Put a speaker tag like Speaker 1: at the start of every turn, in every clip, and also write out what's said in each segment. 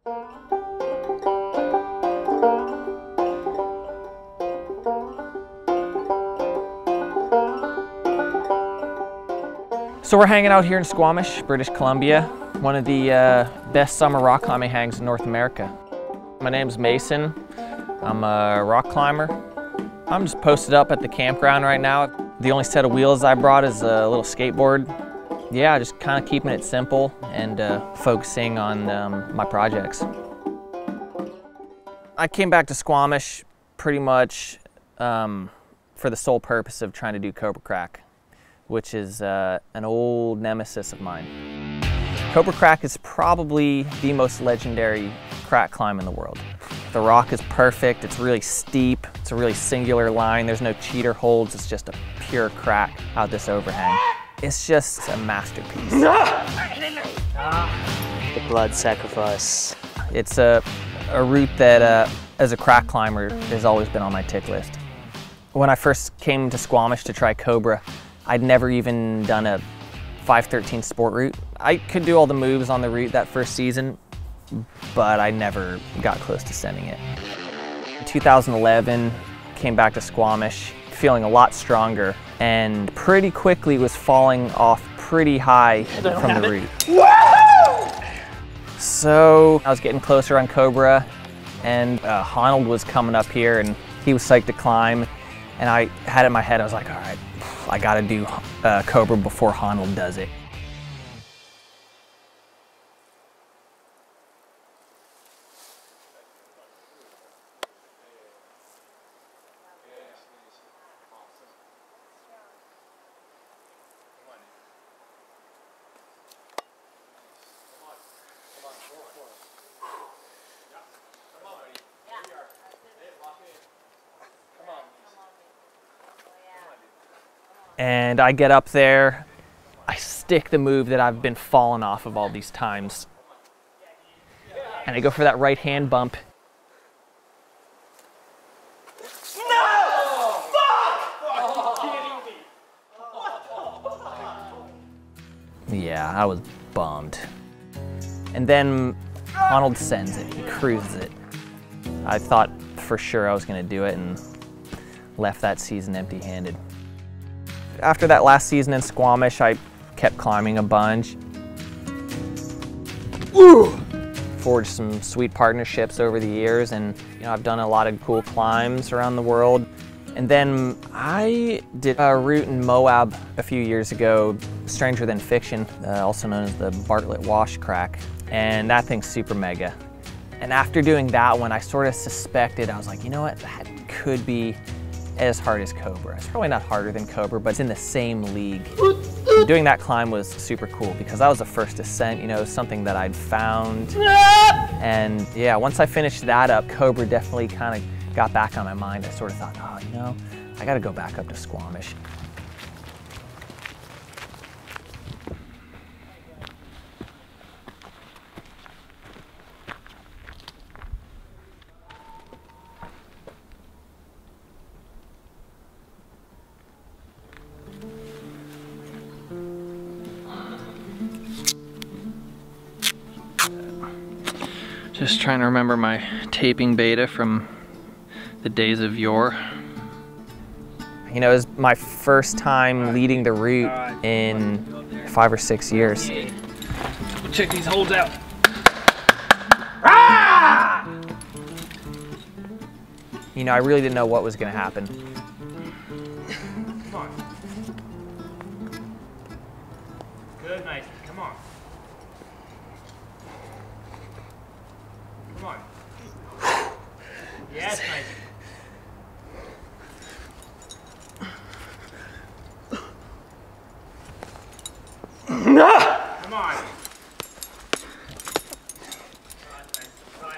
Speaker 1: So we're hanging out here in Squamish, British Columbia, one of the best summer rock climbing hangs in North America. My name's Mason. I'm a rock climber. I'm just posted up at the campground right now. The only set of wheels I brought is a little skateboard. Yeah, just kind of keeping it simple and focusing on my projects. I came back to Squamish pretty much for the sole purpose of trying to do Cobra Crack, which is an old nemesis of mine. Cobra Crack is probably the most legendary crack climb in the world. The rock is perfect, it's really steep, it's a really singular line, there's no cheater holds, it's just a pure crack out this overhang. It's just a masterpiece.
Speaker 2: The blood sacrifice.
Speaker 1: It's a route that, as a crack climber, has always been on my tick list. When I first came to Squamish to try Cobra, I'd never even done a 513 sport route. I could do all the moves on the route that first season, but I never got close to sending it. In 2011, came back to Squamish, feeling a lot stronger, and pretty quickly was falling off pretty high from the route. So I was getting closer on Cobra, and Honnold was coming up here, and he was psyched to climb, and I had it in my head, I was like, all right, I gotta do Cobra before Honnold does it. And I get up there, I stick the move that I've been falling off of all these times. And I go for that right hand bump. No! Fuck! Yeah, I was bummed. And then Honnold sends it, he cruises it. I thought for sure I was gonna do it and left that season empty-handed. After that last season in Squamish, I kept climbing a bunch. Forged some sweet partnerships over the years, and I've done a lot of cool climbs around the world. And then I did a route in Moab a few years ago, Stranger Than Fiction, also known as the Bartlett Wash Crack, and that thing's super mega. And after doing that one, I sort of suspected, I was like, you know what, that could be as hard as Cobra. It's probably not harder than Cobra, but it's in the same league. Doing that climb was super cool because that was the first ascent, something that I'd found. And yeah, once I finished that up, Cobra definitely kind of got back on my mind. I sort of thought, oh, I gotta go back up to Squamish. Just trying to remember my taping beta from the days of yore. It was my first time leading the route in 5 or 6 years.
Speaker 3: Check these holds out.
Speaker 1: I really didn't know what was going to happen.
Speaker 3: Come on. Good, nice. Come on. Come on. Yes, nice. Come on.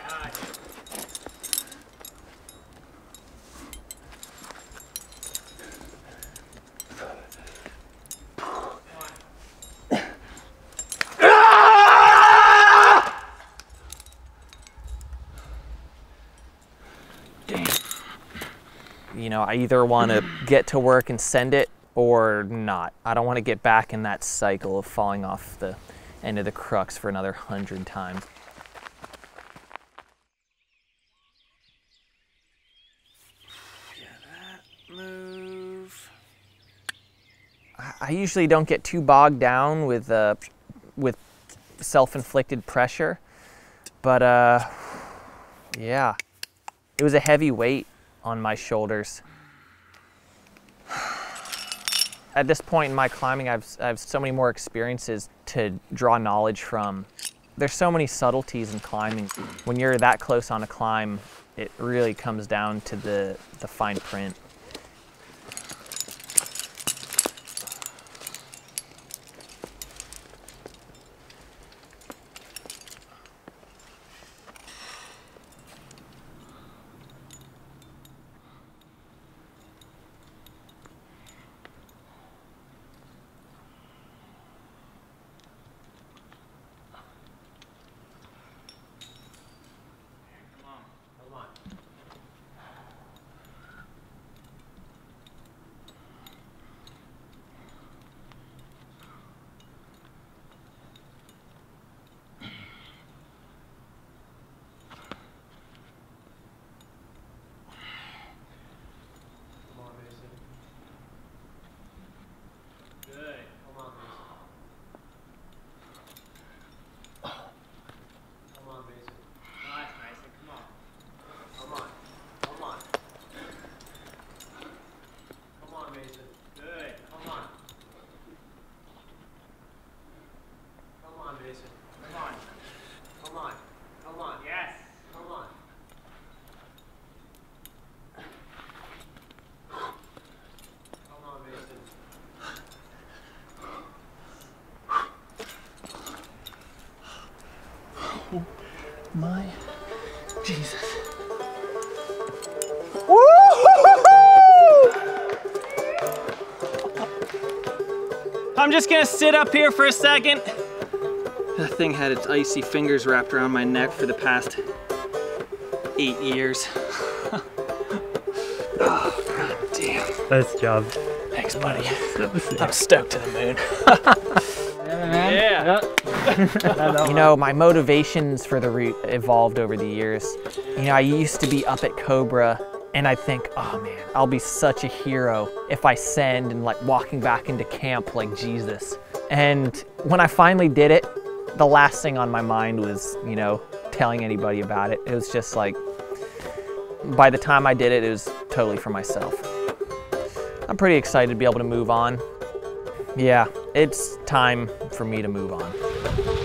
Speaker 3: High.
Speaker 1: I either want to get to work and send it or not. I don't want to get back in that cycle of falling off the end of the crux for another 100 times. I usually don't get too bogged down with self-inflicted pressure, but yeah, it was a heavy weight on my shoulders. At this point in my climbing, I have so many more experiences to draw knowledge from. There's so many subtleties in climbing. When you're that close on a climb, it really comes down to the fine print.
Speaker 4: My Jesus.
Speaker 1: I'm just gonna sit up here for a second. That thing had its icy fingers wrapped around my neck for the past 8 years. Oh, god damn.
Speaker 4: Nice job.
Speaker 1: Thanks, buddy. I'm stoked to the moon.
Speaker 4: Yeah.
Speaker 1: You know, my motivations for the route evolved over the years. You know, I used to be up at Cobra and I'd think, oh man, I'll be such a hero if I send and like walking back into camp like Jesus. And when I finally did it, the last thing on my mind was, you know, telling anybody about it. It was just like, by the time I did it, it was totally for myself. I'm pretty excited to be able to move on. Yeah, it's time for me to move on.